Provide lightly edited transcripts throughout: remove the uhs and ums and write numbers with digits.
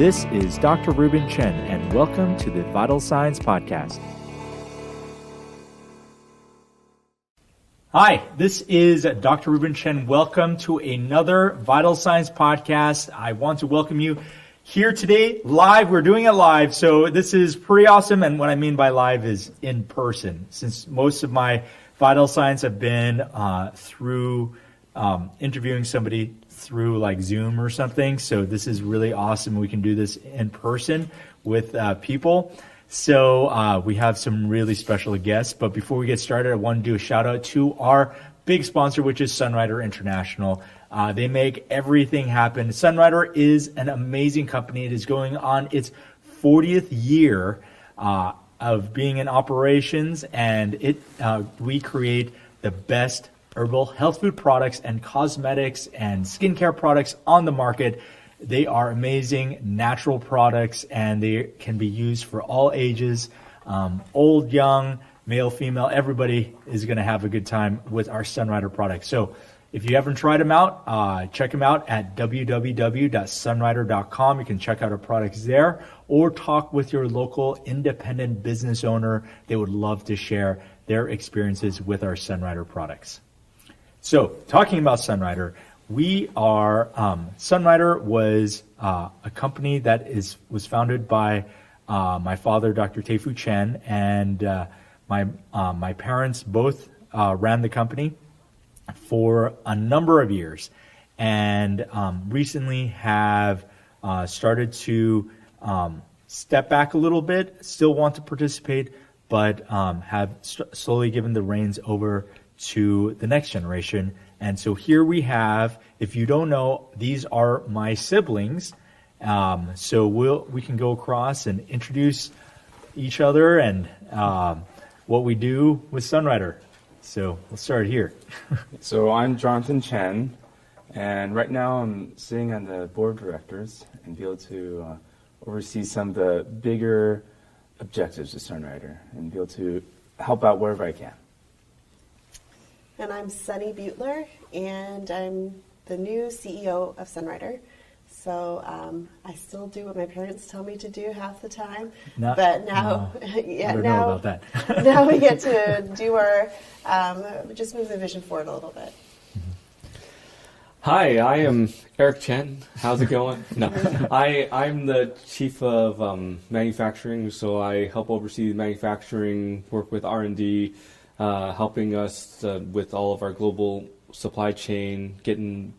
This is Dr. Ruben Chen, and welcome to the Vital Signs Podcast. Hi, this is Dr. Ruben Chen. Welcome to another Vital Signs Podcast. I want to welcome you here today live. We're doing it live, so this is pretty awesome. And what I mean by live is in person, since most of my Vital Signs have been through interviewing somebody through like Zoom or something. So this is really awesome. We can do this in person with people. So we have some really special guests. But before we get started, I want to do a shout out to our big sponsor, which is Sunrider International. They make everything happen. Sunrider is an amazing company. It is going on its 40th year of being in operations, and we create the best herbal health food products and cosmetics and skincare products on the market. They are amazing natural products, and they can be used for all ages, old, young, male, female. Everybody is going to have a good time with our Sunrider products. So if you haven't tried them out, check them out at www.sunrider.com. You can check out our products there, or talk with your local independent business owner. They would love to share their experiences with our Sunrider products. So talking about Sunrider, Sunrider was a company that was founded by my father, Dr. Tei-Fu Chen, and my parents both ran the company for a number of years, and recently have started to step back a little bit, still want to participate, but have slowly given the reins over to the next generation. And so here we have, if you don't know, these are my siblings. So we can go across and introduce each other and what we do with Sunrider. So we'll start here. So I'm Jonathan Chen, and right now I'm sitting on the board of directors and be able to oversee some of the bigger objectives of Sunrider and be able to help out wherever I can. And I'm Sunny Butler, and I'm the new CEO of Sunrider. So I still do what my parents tell me to do half the time, but now, know about that. Now we get to do our, just move the vision forward a little bit. Hi, I am Eric Chen. How's it going? No, I'm the chief of manufacturing, so I help oversee the manufacturing, work with R&D, helping us with all of our global supply chain, getting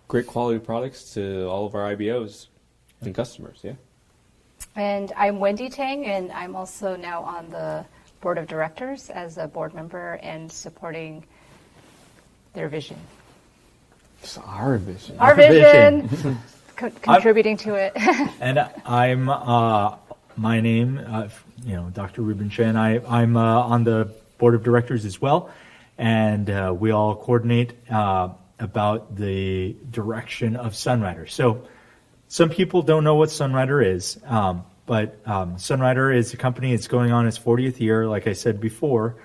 great quality products to all of our IBOs and customers, yeah. And I'm Wendy Tang, and I'm also now on the board of directors as a board member and supporting their vision. It's our vision. Our vision! Contributing to it. And I'm, my name, Dr. Ruben Chen. I'm on the board of directors as well, and we all coordinate about the direction of Sunrider. So some people don't know what Sunrider is, but Sunrider is a company. It's going on its 40th year, like I said before,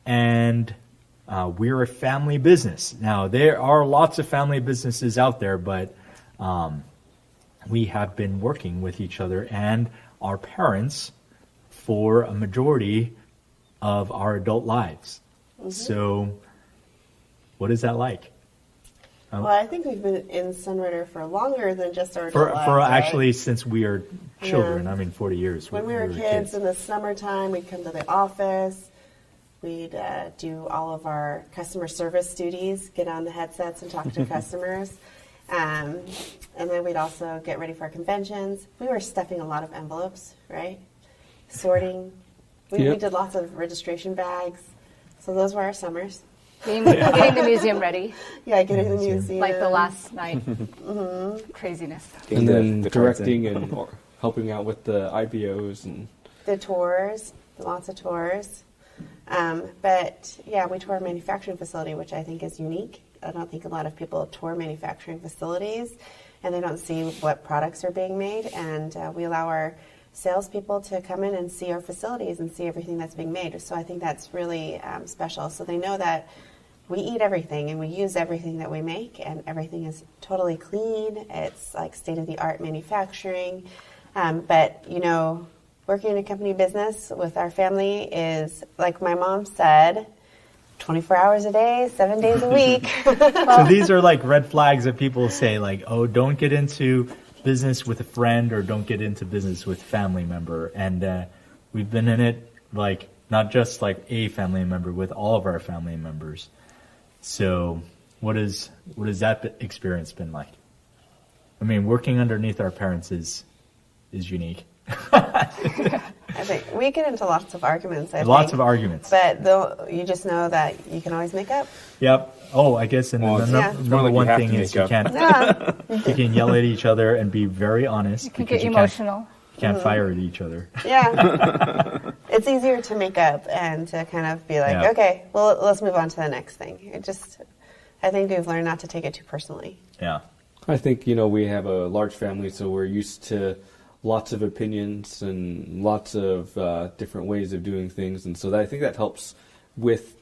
and we're a family business. Now, there are lots of family businesses out there, but we have been working with each other and our parents for a majority of our adult lives. Mm-hmm. So what is that like? Well, I think we've been in Sunrider for longer than just our adult lives. For actually, since we are children, yeah. 40 years. When we were kids in the summertime, we'd come to the office. We'd do all of our customer service duties, get on the headsets and talk to customers. And then we'd also get ready for our conventions. We were stuffing a lot of envelopes, right? Sorting. We did lots of registration bags. So those were our summers. Getting the museum ready. Yeah, getting the museum. Like the last night. Mm-hmm. Craziness. And then directing and helping out with the IBOs and the tours, lots of tours. But yeah, we tour a manufacturing facility, which I think is unique. I don't think a lot of people tour manufacturing facilities, and they don't see what products are being made. And we allow our salespeople to come in and see our facilities and see everything that's being made. So I think that's really special. So they know that we eat everything and we use everything that we make, and everything is totally clean. It's like state-of-the-art manufacturing. But, you know, working in a company business with our family is, like my mom said, 24 hours a day, 7 days a week. So these are like red flags that people say, like, oh, don't get into business with a friend, or don't get into business with a family member. And we've been in it, like, not just like a family member, with all of our family members. So what has that experience been like? I mean, working underneath our parents is unique. I think we get into lots of arguments. Lots of arguments. But you just know that you can always make up. Yep. Oh, I guess, and number one thing is you can't. You can yell at each other and be very honest. You can get emotional. You can't fire at each other. Yeah. It's easier to make up and to kind of be like, okay, well, let's move on to the next thing. I think we've learned not to take it too personally. Yeah. I think, you know, we have a large family, so we're used to lots of opinions and lots of different ways of doing things. And so I think that helps with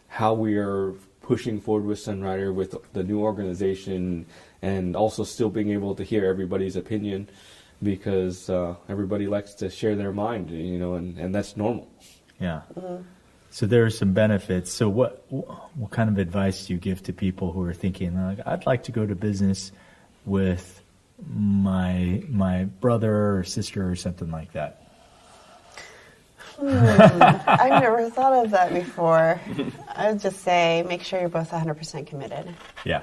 how we are pushing forward with Sunrider, with the new organization, and also still being able to hear everybody's opinion, because everybody likes to share their mind, you know, and that's normal. Yeah. Mm-hmm. So there are some benefits. So what kind of advice do you give to people who are thinking, like, I'd like to go to business with my brother or sister or something like that? I've never thought of that before. I would just say make sure you're both 100% committed. Yeah.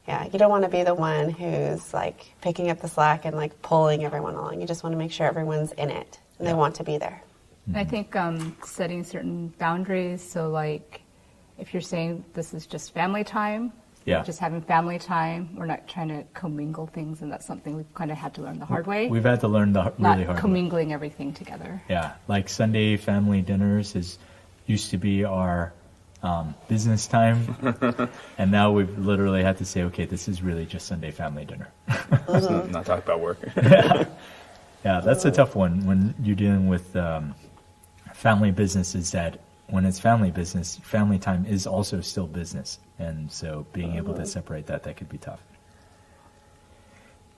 Yeah, you don't want to be the one who's like picking up the slack and like pulling everyone along. You just want to make sure everyone's in it and they want to be there. And I think setting certain boundaries. So like if you're saying this is just family time, just having family time, we're not trying to commingle things, and that's something we've kind of had to learn the hard way. We've had to learn the really hard way. Not commingling everything together. Yeah, like Sunday family dinners used to be our business time, and now we've literally had to say, okay, this is really just Sunday family dinner. Not talk about work. Yeah, that's a tough one when you're dealing with family businesses, that when it's family business, family time is also still business. And so being able to separate that could be tough.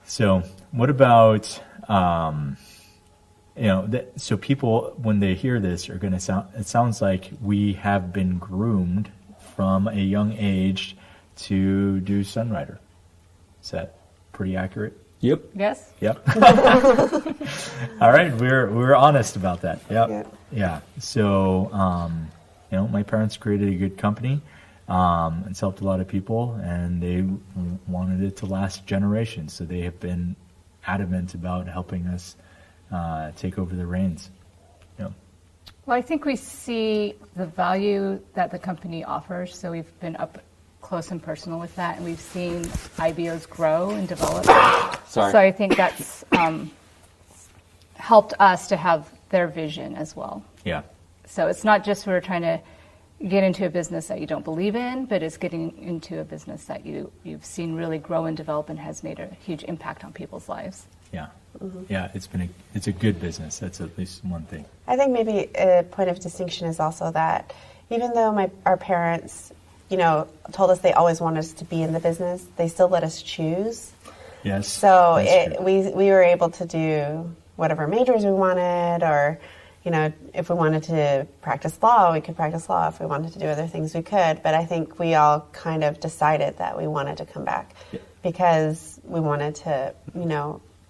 So what about, so people, when they hear this, are going to it sounds like we have been groomed from a young age to do Sunrider. Is that pretty accurate? Yep. Yes. Yep. All right, we're honest about that. Yep. Yeah. So, my parents created a good company. It's helped a lot of people, and they wanted it to last generations. So they have been adamant about helping us take over the reins. Yeah. Well, I think we see the value that the company offers. So we've been up close and personal with that, and we've seen IBOs grow and develop. So I think that's helped us to have their vision as well. Yeah. So it's not just we're trying to get into a business that you don't believe in, but it's getting into a business that you've seen really grow and develop and has made a huge impact on people's lives. Yeah. Mm-hmm. Yeah, it's a good business. That's at least one thing. I think maybe a point of distinction is also that even though our parents, told us they always wanted us to be in the business, they still let us choose. Yes. So we were able to do whatever majors we wanted, or if we wanted to practice law, we could practice law. If we wanted to do other things, we could. But I think we all kind of decided that we wanted to come back because we wanted to,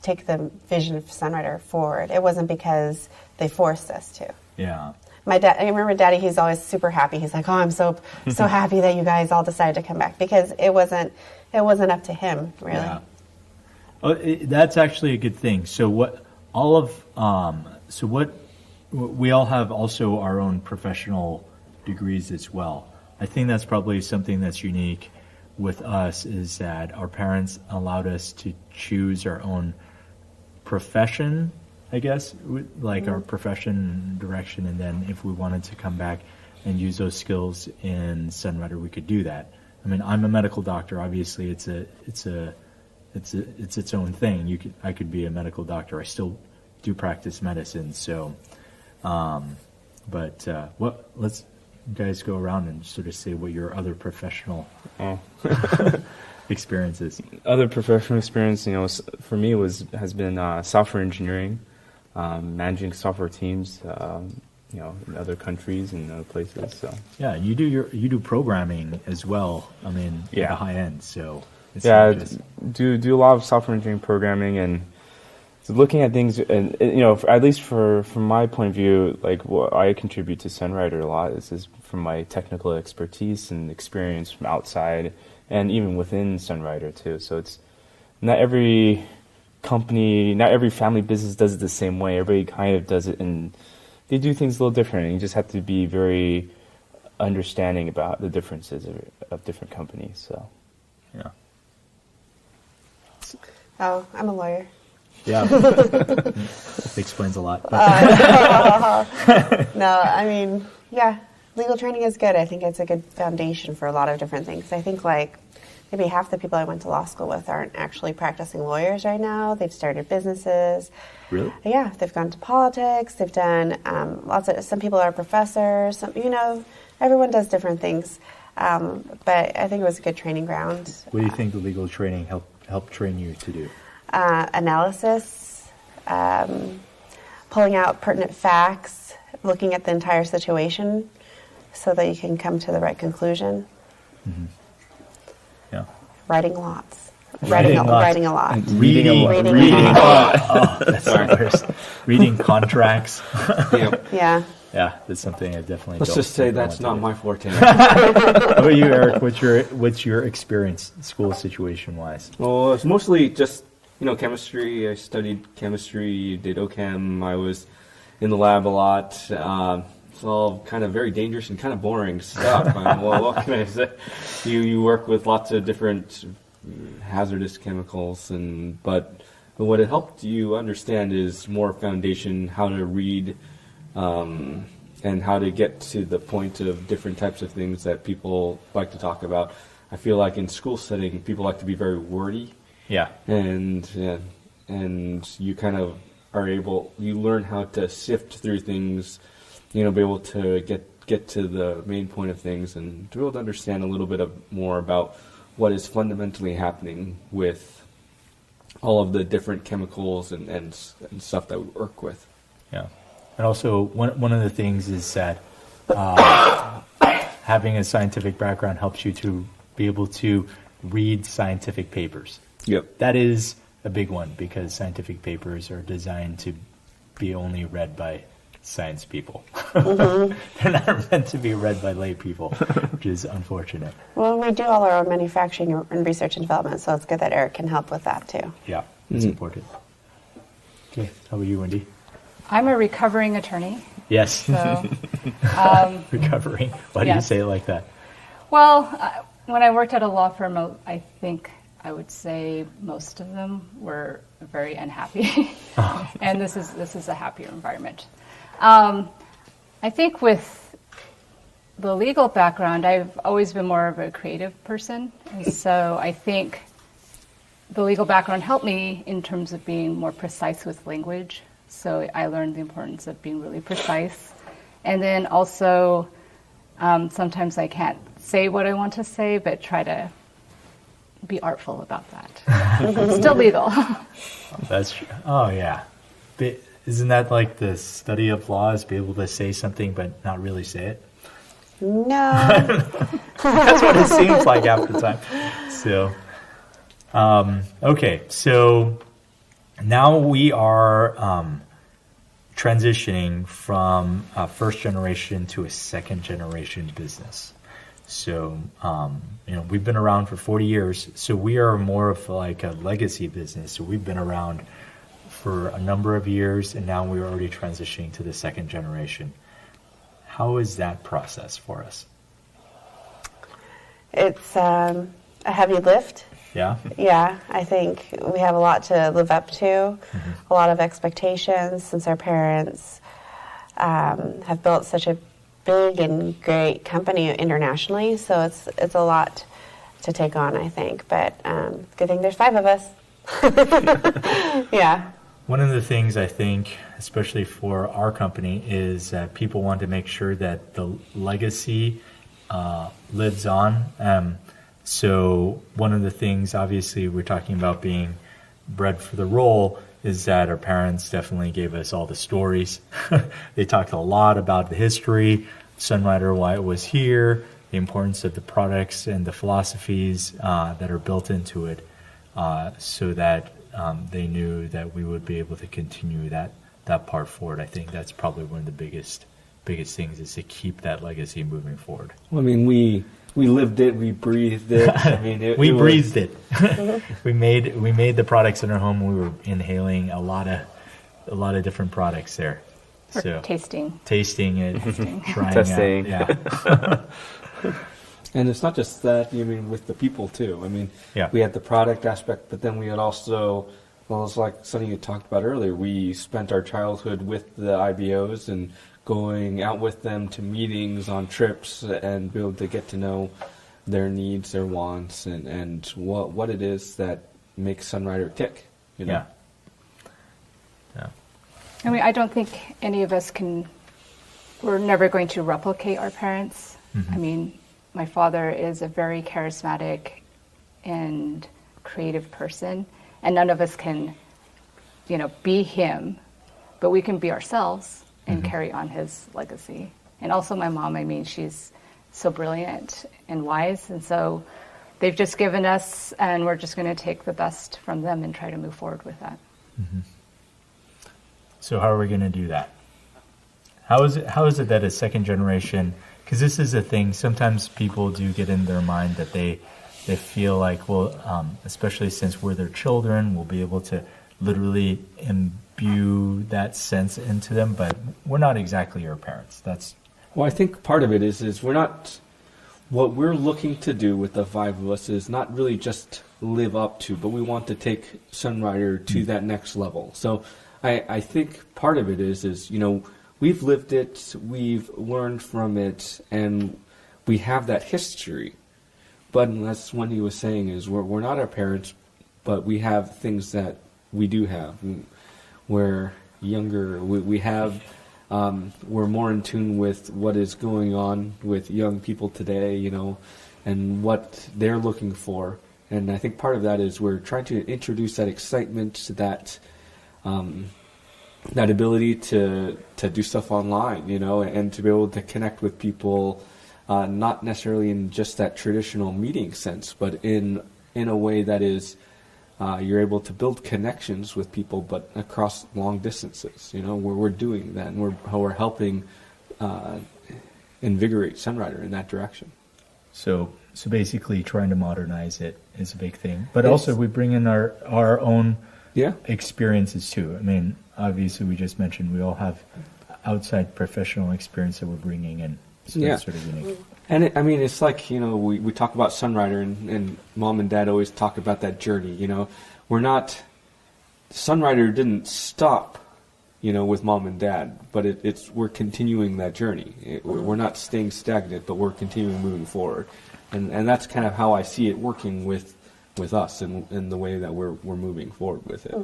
take the vision of Sunrider forward. It wasn't because they forced us to. Yeah. My dad, I remember Daddy, he's always super happy. He's like, oh, I'm so happy that you guys all decided to come back, because it wasn't up to him, really. Yeah. Oh, that's actually a good thing. So we all have also our own professional degrees as well. I think that's probably something that's unique with us, is that our parents allowed us to choose our own profession, I guess, like our profession direction, and then if we wanted to come back and use those skills in Sunrider, we could do that. I mean, I'm a medical doctor. Obviously, it's its own thing. I could be a medical doctor. I still do practice medicine. So, you guys go around and sort of say what your other professional experiences? Other professional experience, for me has been software engineering, managing software teams, in other countries and other places. So yeah, you do programming as well. I mean, at the high end. So it's do a lot of software engineering programming and looking at things, and at least from my point of view, like what I contribute to Sunrider a lot is from my technical expertise and experience from outside and even within Sunrider too. So it's not every company, not every family business does it the same way. Everybody kind of does it, and they do things a little different. And you just have to be very understanding about the differences of different companies. So yeah. Oh, I'm a lawyer. Yeah, explains a lot. No, I mean, yeah, legal training is good. I think it's a good foundation for a lot of different things. I think like maybe half the people I went to law school with aren't actually practicing lawyers right now. They've started businesses. Really? Yeah, they've gone to politics. They've done some people are professors. Everyone does different things. But I think it was a good training ground. What do you think the legal training helped train you to do? Analysis, pulling out pertinent facts, looking at the entire situation so that you can come to the right conclusion. Mm-hmm. Yeah. Writing lots. Writing a lot. Reading a lot. Oh, that's the worst. Reading contracts. Yeah. Yeah, that's something I definitely Let's don't just say think I that's want not to do. my forte. How about you, Eric? What's your experience school situation wise? Well, it's mostly just, chemistry. I studied chemistry, did OChem. I was in the lab a lot. It's all kind of very dangerous and kind of boring stuff. Well, what can I say? You work with lots of different hazardous chemicals, but what it helped you understand is more foundation, how to read, and how to get to the point of different types of things that people like to talk about. I feel like in school setting, people like to be very wordy. Yeah. And you kind of you learn how to sift through things, be able to get to the main point of things and to be able to understand a little bit more about what is fundamentally happening with all of the different chemicals and stuff that we work with. Yeah. And also, one of the things is that having a scientific background helps you to be able to read scientific papers. Yep. That is a big one because scientific papers are designed to be only read by science people. Mm-hmm. They're not meant to be read by lay people, which is unfortunate. Well, we do all our own manufacturing and research and development, so it's good that Eric can help with that too. Yeah, it's important. Okay, how about you, Wendy? I'm a recovering attorney. Yes. So, recovering. Why do you say it like that? Well, when I worked at a law firm, I think I would say most of them were very unhappy, and this is a happier environment. I think with the legal background, I've always been more of a creative person, and so I think the legal background helped me in terms of being more precise with language. So I learned the importance of being really precise, and then also sometimes I can't say what I want to say, but try to be artful about that. It's still legal. That's true. Oh, yeah. But isn't that like the study of law is be able to say something but not really say it? No. That's what it seems like half the time. So, okay. So now we are transitioning from a first generation to a second generation business. So, we've been around for 40 years, so we are more of like a legacy business. So we've been around for a number of years, and now we're already transitioning to the second generation. How is that process for us? It's a heavy lift. Yeah? Yeah, I think we have a lot to live up to, a lot of expectations since our parents have built such a big and great company internationally, so it's a lot to take on, I think. But good thing there's 5 of us. Yeah. One of the things I think, especially for our company, is that people want to make sure that the legacy lives on. So one of the things, obviously, we're talking about being bred for the role, is that our parents definitely gave us all the stories. They talked a lot about the history, Sunrider, why it was here, the importance of the products and the philosophies that are built into it, so that they knew that we would be able to continue that part forward. I think that's probably one of the biggest things, is to keep that legacy moving forward. Well, I mean, we lived it, we breathed it. I mean, we breathed it. we made the products in our home. We were inhaling a lot of different products there. Or tasting it, trying testing. out. Yeah. And it's not just that, I mean, with the people too. I mean, Yeah. we had the product aspect, but then we had also, well, it's like something you talked about earlier. We spent our childhood with the IBOs and going out with them to meetings, on trips, and be able to get to know their needs, their wants, and what it is that makes Sunrider tick. You know? Yeah. I mean, I don't think any of us we're never going to replicate our parents. I mean, my father is a very charismatic and creative person, and none of us can, be him, but we can be ourselves and carry on his legacy. And also my mom, I mean, she's so brilliant and wise, and so they've just given us, and we're just going to take the best from them and try to move forward with that. So how are we going to do that? How is it that a second generation, because this is a thing, sometimes people do get in their mind that they feel like, well, especially since we're their children, we'll be able to literally imbue that sense into them, but we're not exactly our parents. Well, I think part of it is we're not, what we're looking to do with the five of us is not really just live up to, but we want to take Sunrider to that next level. So I think part of it is we've lived it, we've learned from it, and we have that history. But that's what he was saying, is we're not our parents, but we have things that we do have. We're younger, we have, we're more in tune with what is going on with young people today, and what they're looking for. And I think part of that is we're trying to introduce that excitement, that ability to do stuff online, and to be able to connect with people, not necessarily in just that traditional meeting sense, but in a way that is you're able to build connections with people, but across long distances. Where we're doing that, and we're helping invigorate Sunrider in that direction. So basically, trying to modernize it is a big thing, but also we bring in our own experiences too. I mean, obviously, we just mentioned we all have outside professional experience that we're bringing in. So it's sort of unique. And it's like, we talk about Sunrider, and mom and dad always talk about that journey. Sunrider didn't stop, with mom and dad, but we're continuing that journey. We're not staying stagnant, but we're continuing moving forward. And that's kind of how I see it working with us, and the way that we're moving forward with it.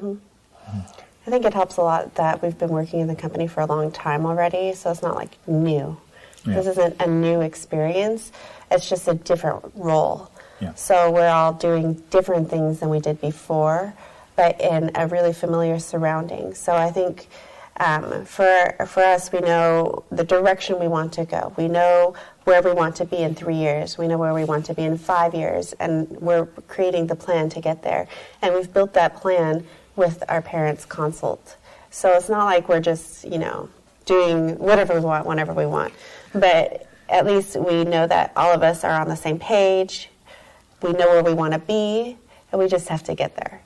I think it helps a lot that we've been working in the company for a long time already, so it's not like new. Yeah. This isn't a new experience. It's just a different role. Yeah. So we're all doing different things than we did before, but in a really familiar surrounding. So I think for us, we know the direction we want to go. We know where we want to be in 3 years. We know where we want to be in 5 years, and we're creating the plan to get there. And we've built that plan with our parents' consult. So it's not like we're just, doing whatever we want, whenever we want. But at least we know that all of us are on the same page. We know where we want to be, and we just have to get there.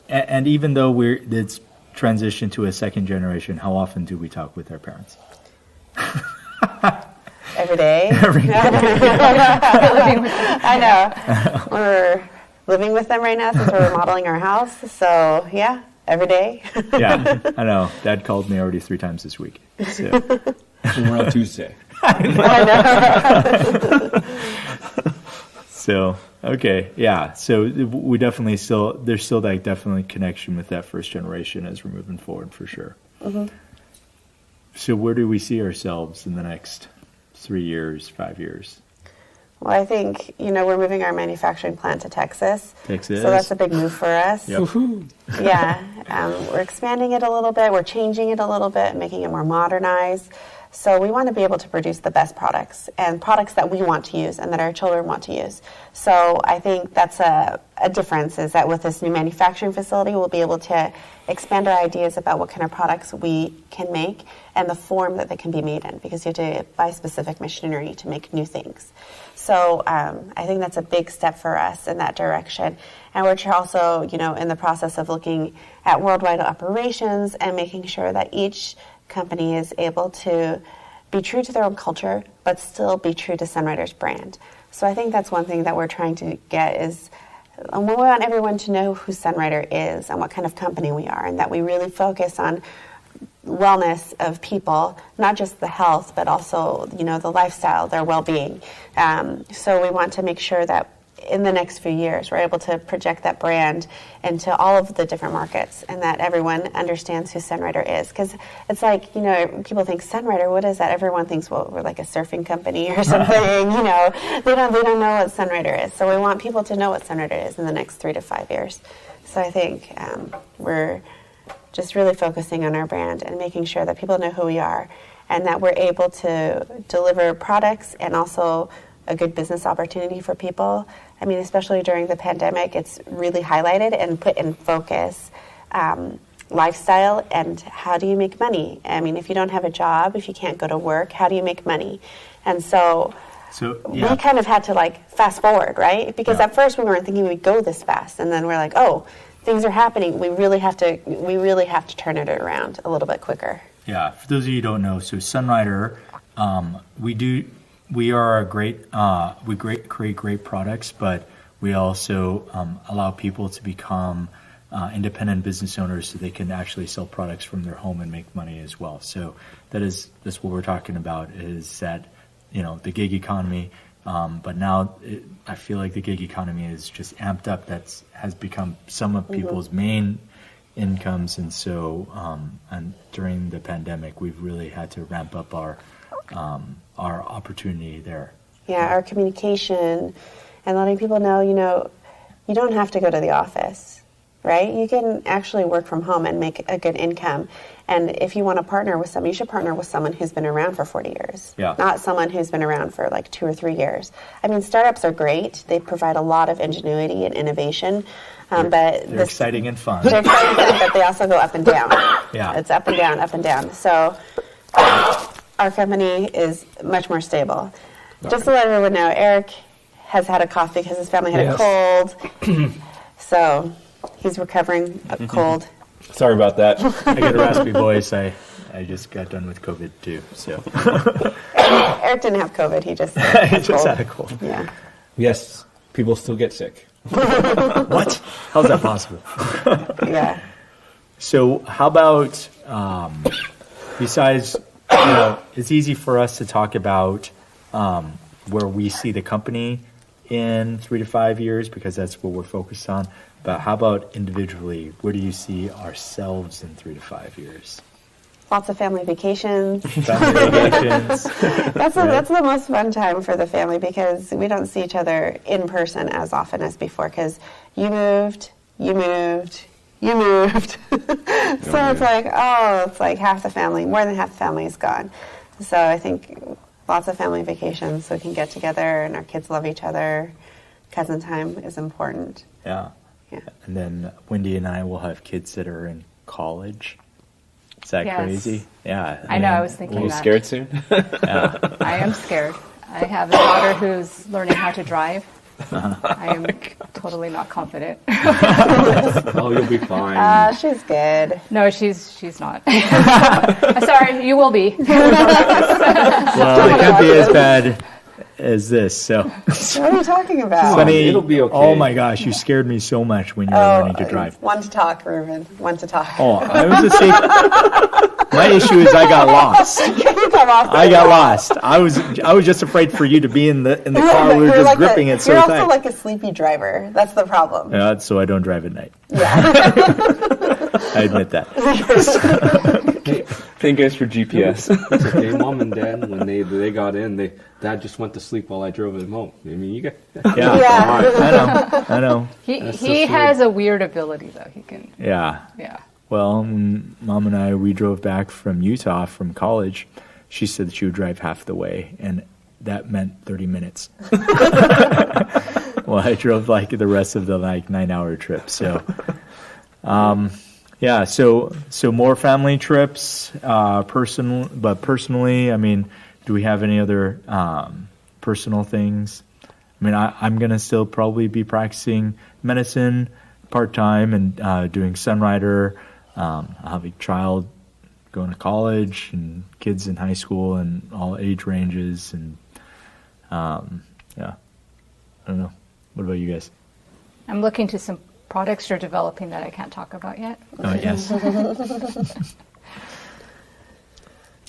And even though it's transitioned to a second generation, how often do we talk with our parents? Every day. I know. We're living with them right now since we're remodeling our house. So, yeah, every day. Yeah, I know. Dad called me already 3 times this week. So. And we're on Tuesday. I know. So, Okay, yeah. So we definitely there's still that definitely connection with that first generation as we're moving forward for sure. Mm-hmm. So where do we see ourselves in the next 3 years, 5 years? Well, I think, we're moving our manufacturing plant to Texas. Texas. So that's a big move for us. Yep. Yeah. We're expanding it a little bit. We're changing it a little bit, making it more modernized. So we want to be able to produce the best products and products that we want to use and that our children want to use. So I think that's a difference, is that with this new manufacturing facility, we'll be able to expand our ideas about what kind of products we can make and the form that they can be made in, because you have to buy specific machinery to make new things. So I think that's a big step for us in that direction. And we're also, in the process of looking at worldwide operations and making sure that each company is able to be true to their own culture, but still be true to Sunrider's brand. So I think that's one thing that we're trying to get is we want everyone to know who Sunrider is and what kind of company we are, and that we really focus on wellness of people, not just the health, but also, the lifestyle, their well-being. So we want to make sure that in the next few years, we're able to project that brand into all of the different markets, and that everyone understands who Sunrider is. Because it's like, people think Sunrider, what is that? Everyone thinks, well, we're like a surfing company or something. They don't know what Sunrider is. So we want people to know what Sunrider is in the next 3 to 5 years. So I think we're just really focusing on our brand and making sure that people know who we are, and that we're able to deliver products and also a good business opportunity for people. I mean, especially during the pandemic, it's really highlighted and put in focus lifestyle and how do you make money? I mean, if you don't have a job, if you can't go to work, how do you make money? And so we kind of had to fast forward, right? Because at first we weren't thinking we'd go this fast, and then we're like, oh, things are happening. We really have to turn it around a little bit quicker. Yeah, for those of you who don't know, so Sunrider, we are we create great products, but we also allow people to become independent business owners so they can actually sell products from their home and make money as well. So that's what we're talking about, is that, the gig economy, but now I feel like the gig economy is just amped up. Has become some of people's main incomes, and so and during the pandemic, we've really had to ramp up our opportunity there. Yeah, our communication and letting people know, you don't have to go to the office, right? You can actually work from home and make a good income. And if you want to partner with someone, you should partner with someone who's been around for 40 years, not someone who's been around for 2 or 3 years. I mean, startups are great. They provide a lot of ingenuity and innovation. But they're exciting and fun. They're exciting and fun, but they also go up and down. Yeah. It's up and down, up and down. So our company is much more stable. Just to let everyone know, Eric has had a cough because his family had a cold. So he's recovering a cold. Sorry about that. I get a raspy voice. I just got done with COVID too. So Eric didn't have COVID. He just had a cold. Yeah. Yes, people still get sick. What? How's that possible? Yeah. So how about besides, it's easy for us to talk about where we see the company in 3 to 5 years because that's what we're focused on. But how about individually? Where do you see ourselves in 3 to 5 years? Lots of family vacations. Family vacations. That's the most fun time for the family because we don't see each other in person as often as before because you moved. So it's like half the family, more than half the family is gone. So I think lots of family vacations so we can get together and our kids love each other. Cousin time is important. Yeah. And then Wendy and I will have kids that are in college. Is that crazy? Yeah. I know, I was thinking Are you that. scared soon? Yeah. I am scared. I have a daughter who's learning how to drive. I am totally not confident. Oh, you'll be fine. She's good. No, she's not. Sorry, you will be. Well, it could be as bad as this. So, What are you talking about? Sunny, it'll be okay. Oh my gosh, you scared me so much when you were learning to drive. One to talk, Ruben. One to talk. Oh, I was just saying. My issue is I got lost. Come off I got lost. I was just afraid for you to be in the car. We were just gripping it so You're tight. also like a sleepy driver. That's the problem. Yeah, so I don't drive at night. Yeah. I admit that. Thank you guys for GPS. It's okay. Mom and Dad, when they got in, Dad just went to sleep while I drove him home. I mean, you got. Yeah, Yeah. I know. He has a weird ability though. He can. Yeah. Yeah. Well, when Mom and we drove back from Utah from college, she said that she would drive half the way, and that meant 30 minutes. Well, I drove like the rest of the 9-hour trip. So, yeah. So more family trips, personally, I mean, do we have any other personal things? I mean, I'm gonna still probably be practicing medicine part-time and doing Sunrider. I'll have a child going to college and kids in high school and all age ranges. And yeah, I don't know. What about you guys? I'm looking to some products you're developing that I can't talk about yet. Oh, yes.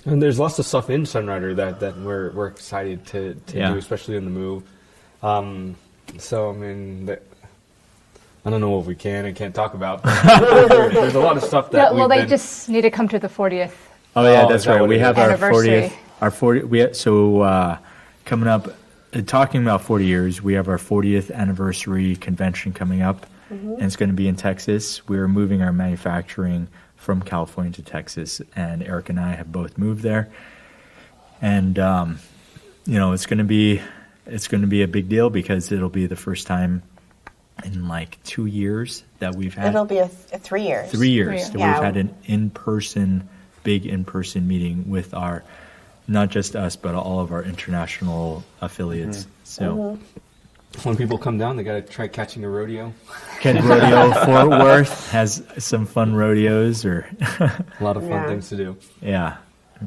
And there's lots of stuff in Sunrider that we're excited to Yeah. do, especially in the move. So I mean, I don't know if we can and can't talk about. But there's a lot of stuff that. Well, they just need to come to the 40th. Oh, yeah, Oh, that's is that right. what We it have is? our Anniversary. 40th. Coming up, talking about 40 years, we have our 40th anniversary convention coming up, and it's going to be in Texas. We're moving our manufacturing from California to Texas, and Eric and I have both moved there. And it's going to be a big deal because it'll be the first time in 2 years that we've had. It'll be a 3 years. 3 years that Yeah. we've had an big in-person meeting with not just us, but all of our international affiliates. So, when people come down, they got to try catching a rodeo. Kid Rodeo Fort Worth has some fun rodeos, or A lot of fun Yeah. things to do. yeah,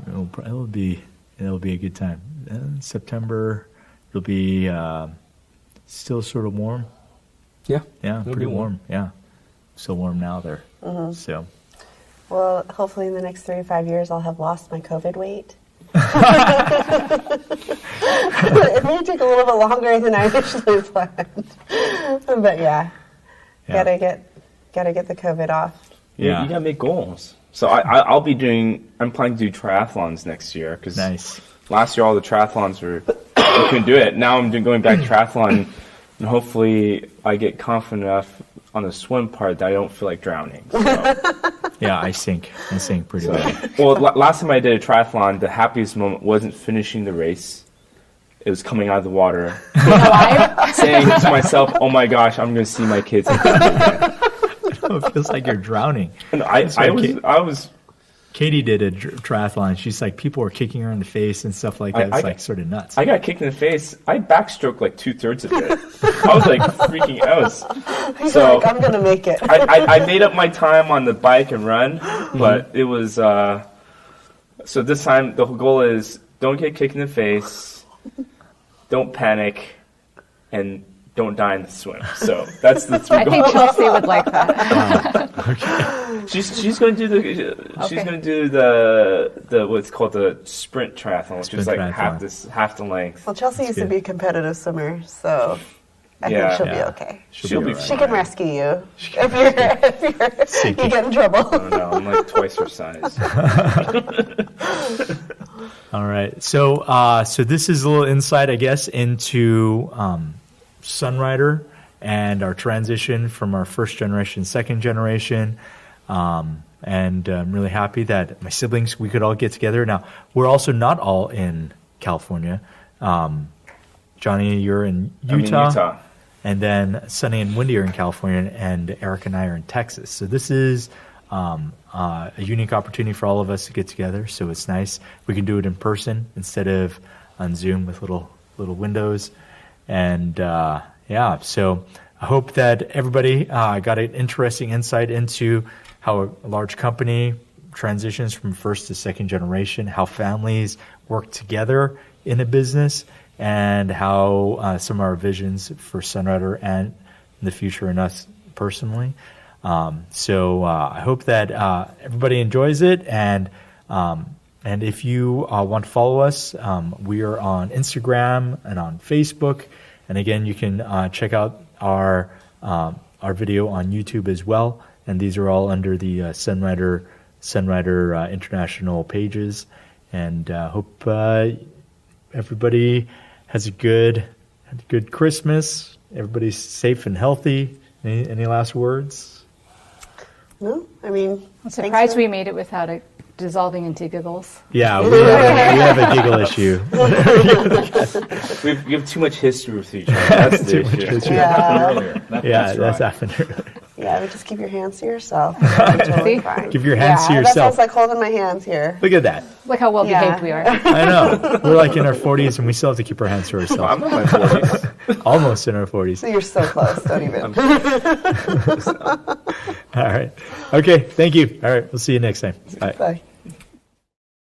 it'll be a good time. In September, it'll be still sort of warm. Yeah. Yeah, It'll pretty be warm. Yeah, so warm now there. So. Well, hopefully in the next 3 to 5 years, I'll have lost my COVID weight. It may take a little bit longer than I initially planned, but yeah. Gotta get the COVID off. Yeah. You gotta make goals. So I'm planning to do triathlons next year because Nice. last year all the triathlons I couldn't do it. Now I'm going back to triathlon, and hopefully I get confident enough on the swim part that I don't feel like drowning. So, Yeah, I sink pretty well. well, last time I did a triathlon, the happiest moment wasn't finishing the race. It was coming out of the water, saying to myself, "Oh my gosh, I'm going to see my kids." It feels like you're drowning. And right, I was. Katie did a triathlon. She's like, people were kicking her in the face and stuff like that. It's like sort of nuts. I got kicked in the face. I backstroked like 2/3 of it. I was like freaking out. He's So like, I'm gonna make it. I made up my time on the bike and run, but it was so this time the whole goal is don't get kicked in the face, don't panic, and don't die in the swim. So that's the three I goals. think Chelsea would like that. She's going to do the what's called the sprint triathlon, which is Sprint like triathlon. half the length. Well, Chelsea used to good. be a competitive swimmer, so I Yeah. think she'll be Yeah. okay. She'll be alright. She can rescue you if you get in trouble. I don't know. I'm like twice her size. All right. So this is a little insight, I guess, into Sunrider and our transition from our first generation, second generation. And I'm really happy that my siblings, we could all get together. Now, we're also not all in California. Johnny, you're in Utah. I'm in Utah. And then Sunny and Wendy are in California, and Eric and I are in Texas. So this is a unique opportunity for all of us to get together. So it's nice. We can do it in person instead of on Zoom with little windows. And yeah, so I hope that everybody got an interesting insight into how a large company transitions from first to second generation, how families work together in a business, and how some of our visions for Sunrider and in the future and us personally. So I hope that everybody enjoys it, and if you want to follow us, we are on Instagram and on Facebook, and again, you can check out our video on YouTube as well. And these are all under the Sunrider International pages. And hope everybody has a good Christmas. Everybody's safe and healthy. Any last words? No, I mean, I'm surprised we made it without it dissolving into giggles. Yeah, we have a giggle issue. We have too much history with each other. That's the issue. Yeah. That's happened earlier. Yeah, but just keep your hands to yourself. Totally fine. Give your hands to That yourself. sounds like holding my hands here. Look at that. Look how well behaved we are. I know. We're like in our 40s and we still have to keep our hands to ourselves. I'm in my 40s. Almost in our 40s. So you're so close. Don't even. All right. Okay. Thank you. All right. We'll see you next time. Bye. Bye.